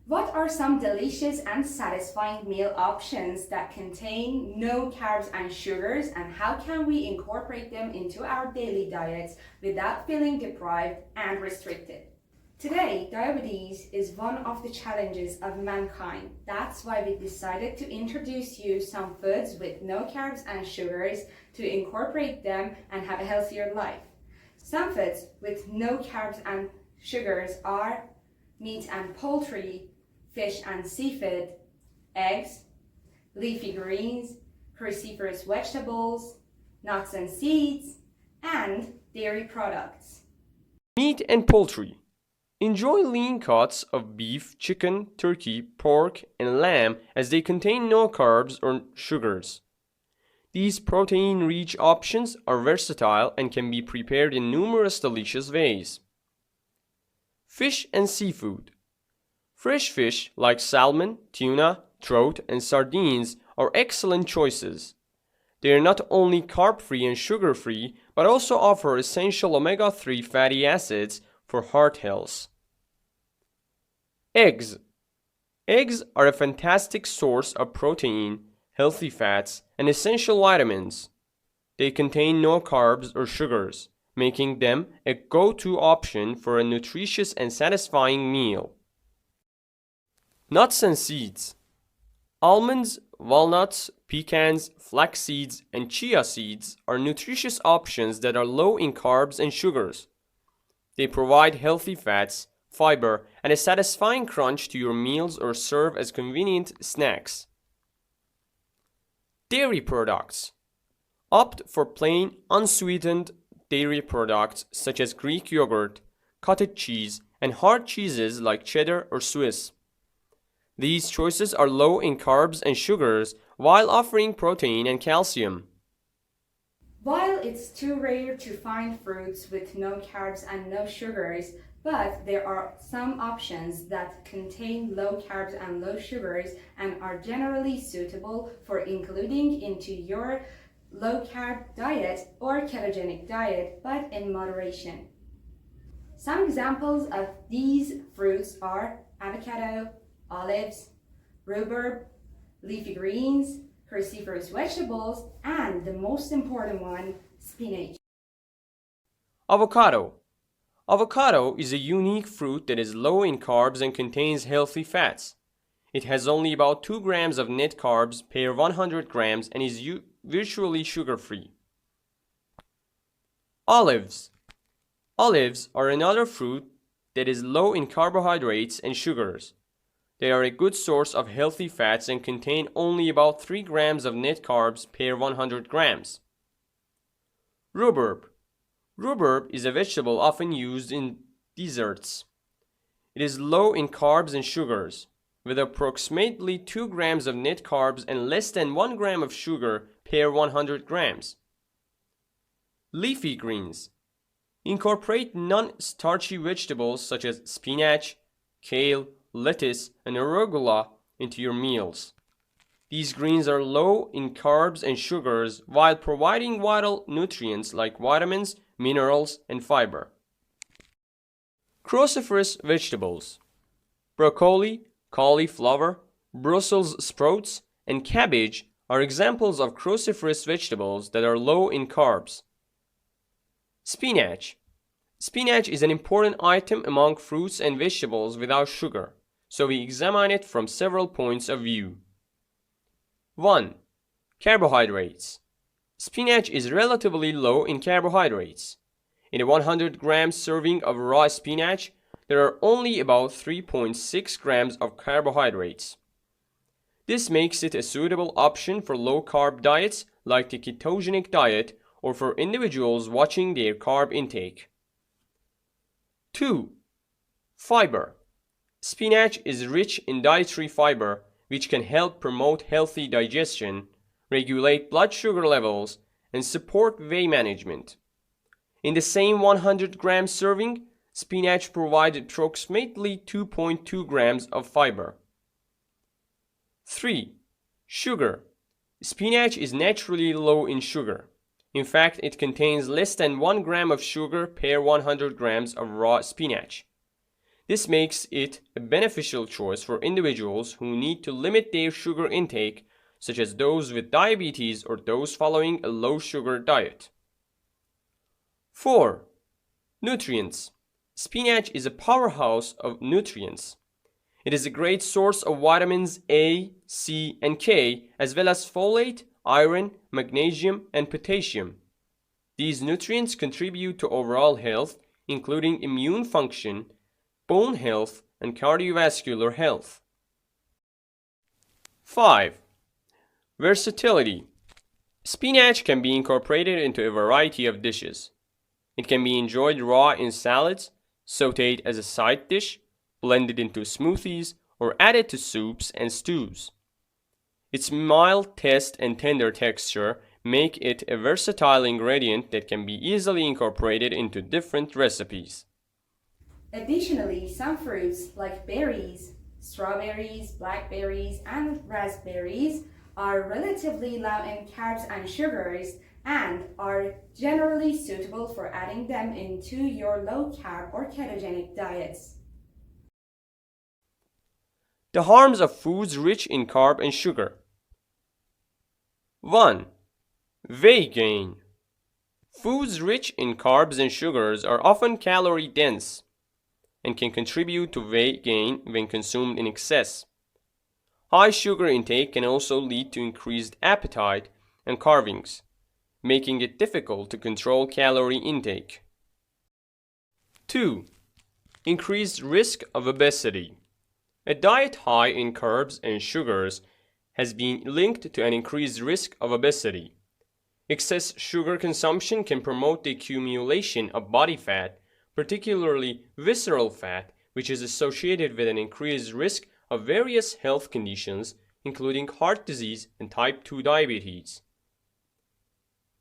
What are some delicious and satisfying meal options that contain no carbs and sugars, and how can we incorporate them into our daily diets without feeling deprived and restricted? Today, diabetes is one of the challenges of mankind. That's why we decided to introduce you some foods with no carbs and sugars to incorporate them and have a healthier life. Some foods with no carbs and sugars are meat and poultry, fish and seafood, eggs, leafy greens, cruciferous vegetables, nuts and seeds, and dairy products. Meat and poultry. Enjoy lean cuts of beef, chicken, turkey, pork, and lamb as they contain no carbs or sugars. These protein-rich options are versatile and can be prepared in numerous delicious ways. Fish and seafood. Fresh fish like salmon, tuna, trout, and sardines are excellent choices. They are not only carb-free and sugar-free, but also offer essential omega-3 fatty acids for heart health. Eggs. Eggs are a fantastic source of protein, healthy fats, and essential vitamins. They contain no carbs or sugars, making them a go-to option for a nutritious and satisfying meal. Nuts and seeds. Almonds, walnuts, pecans, flax seeds, and chia seeds are nutritious options that are low in carbs and sugars. They provide healthy fats, fiber, and a satisfying crunch to your meals or serve as convenient snacks. Dairy products. Opt for plain, unsweetened dairy products such as Greek yogurt, cottage cheese, and hard cheeses like cheddar or Swiss. These choices are low in carbs and sugars while offering protein and calcium. While it's too rare to find fruits with no carbs and no sugars, but there are some options that contain low carbs and low sugars and are generally suitable for including into your low carb diet or ketogenic diet, but in moderation. Some examples of these fruits are avocado, olives, rhubarb, leafy greens, cruciferous vegetables, and the most important one, spinach. Avocado. Avocado is a unique fruit that is low in carbs and contains healthy fats. It has only about 2 grams of net carbs per 100 grams and is virtually sugar-free. Olives. Olives are another fruit that is low in carbohydrates and sugars. They are a good source of healthy fats and contain only about 3 grams of net carbs per 100 grams. Rhubarb. Rhubarb is a vegetable often used in desserts. It is low in carbs and sugars, with approximately 2 grams of net carbs and less than 1 gram of sugar per 100 grams. Leafy greens. Incorporate non-starchy vegetables such as spinach, kale, lettuce, and arugula into your meals. These greens are low in carbs and sugars while providing vital nutrients like vitamins, minerals, and fiber. Cruciferous vegetables. Broccoli, cauliflower, Brussels sprouts, and cabbage are examples of cruciferous vegetables that are low in carbs. Spinach. Spinach is an important item among fruits and vegetables without sugar, so we examine it from several points of view. 1. Carbohydrates. Spinach is relatively low in carbohydrates. In a 100 gram serving of raw spinach, there are only about 3.6 grams of carbohydrates. This makes it a suitable option for low-carb diets like the ketogenic diet or for individuals watching their carb intake. 2. Fiber. Spinach is rich in dietary fiber, which can help promote healthy digestion, regulate blood sugar levels, and support weight management. In the same 100 gram serving, spinach provides approximately 2.2 grams of fiber. 3. Sugar. Spinach is naturally low in sugar. In fact, it contains less than 1 gram of sugar per 100 grams of raw spinach. This makes it a beneficial choice for individuals who need to limit their sugar intake, such as those with diabetes or those following a low-sugar diet. 4. Nutrients. Spinach is a powerhouse of nutrients. It is a great source of vitamins A, C, and K, as well as folate, iron, magnesium, and potassium. These nutrients contribute to overall health, including immune function, bone health, and cardiovascular health. 5. Versatility. Spinach can be incorporated into a variety of dishes. It can be enjoyed raw in salads, sautéed as a side dish, blended into smoothies, or added to soups and stews. Its mild taste and tender texture make it a versatile ingredient that can be easily incorporated into different recipes. Additionally, some fruits like berries, strawberries, blackberries, and raspberries are relatively low in carbs and sugars and are generally suitable for adding them into your low-carb or ketogenic diets. The harms of foods rich in carb and sugar. 1. Weight gain. Foods rich in carbs and sugars are often calorie dense and can contribute to weight gain when consumed in excess. High sugar intake can also lead to increased appetite and cravings, making it difficult to control calorie intake. 2. Increased risk of obesity. A diet high in carbs and sugars has been linked to an increased risk of obesity. Excess sugar consumption can promote the accumulation of body fat, particularly visceral fat, which is associated with an increased risk of various health conditions, including heart disease and type 2 diabetes.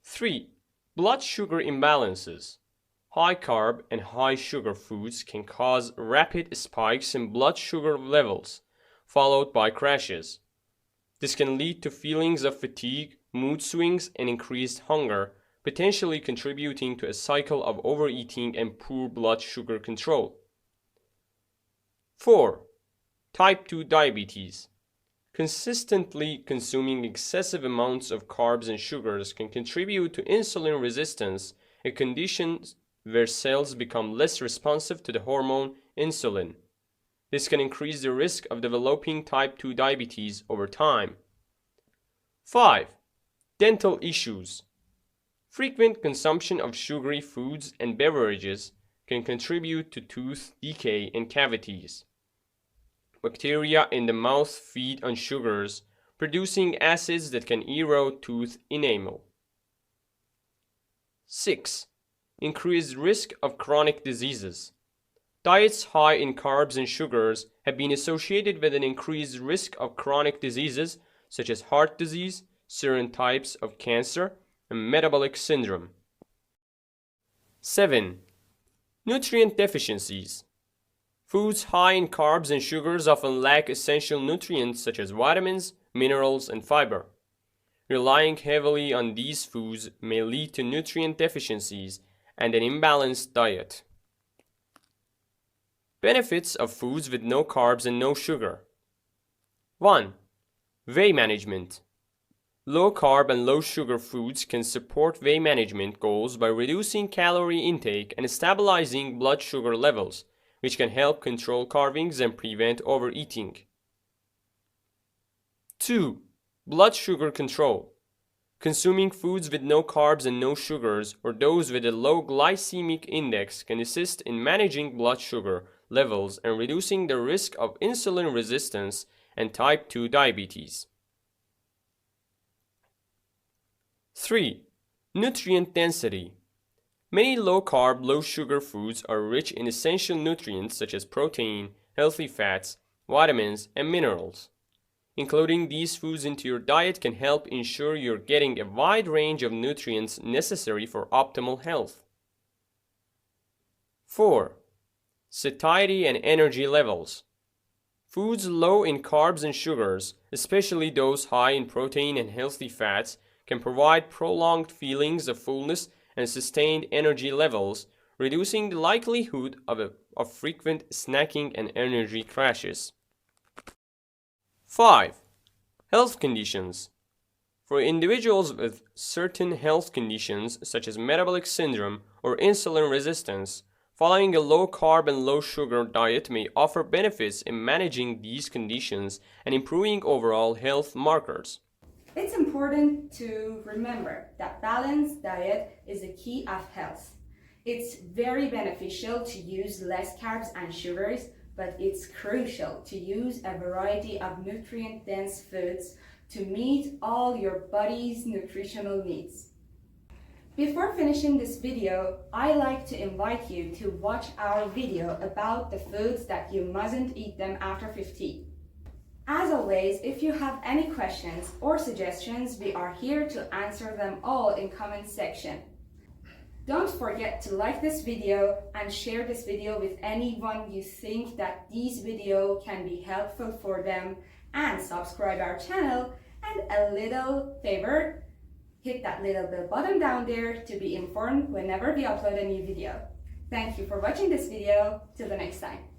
3. Blood sugar imbalances. High carb and high sugar foods can cause rapid spikes in blood sugar levels, followed by crashes. This can lead to feelings of fatigue, mood swings, and increased hunger, potentially contributing to a cycle of overeating and poor blood sugar control. 4. Type 2 diabetes. Consistently consuming excessive amounts of carbs and sugars can contribute to insulin resistance, a condition where cells become less responsive to the hormone insulin. This can increase the risk of developing type 2 diabetes over time. 5. Dental issues. Frequent consumption of sugary foods and beverages can contribute to tooth decay and cavities. Bacteria in the mouth feed on sugars, producing acids that can erode tooth enamel. 6. Increased risk of chronic diseases. Diets high in carbs and sugars have been associated with an increased risk of chronic diseases such as heart disease, certain types of cancer, and metabolic syndrome. 7. Nutrient deficiencies. Foods high in carbs and sugars often lack essential nutrients such as vitamins, minerals, and fiber. Relying heavily on these foods may lead to nutrient deficiencies and an imbalanced diet. Benefits of foods with no carbs and no sugar. 1. Weight management. Low carb and low sugar foods can support weight management goals by reducing calorie intake and stabilizing blood sugar levels, which can help control cravings and prevent overeating. 2. Blood sugar control. Consuming foods with no carbs and no sugars or those with a low glycemic index can assist in managing blood sugar levels and reducing the risk of insulin resistance and type 2 diabetes. 3. Nutrient density. Many low-carb, low-sugar foods are rich in essential nutrients such as protein, healthy fats, vitamins, and minerals. Including these foods into your diet can help ensure you're getting a wide range of nutrients necessary for optimal health. 4. Satiety and energy levels. Foods low in carbs and sugars, especially those high in protein and healthy fats, can provide prolonged feelings of fullness and sustained energy levels, reducing the likelihood of frequent snacking and energy crashes. 5. Health conditions. For individuals with certain health conditions such as metabolic syndrome or insulin resistance, following a low-carb and low-sugar diet may offer benefits in managing these conditions and improving overall health markers. It's important to remember that balanced diet is a key of health. It's very beneficial to use less carbs and sugars, but it's crucial to use a variety of nutrient-dense foods to meet all your body's nutritional needs. Before finishing this video, I like to invite you to watch our video about the foods that you mustn't eat them after 50. As always, if you have any questions or suggestions, we are here to answer them all in comment section. Don't forget to like this video and share this video with anyone you think that this video can be helpful for them, and subscribe our channel, and a little favor, hit that little bell button down there to be informed whenever we upload a new video. Thank you for watching this video. Till the next time.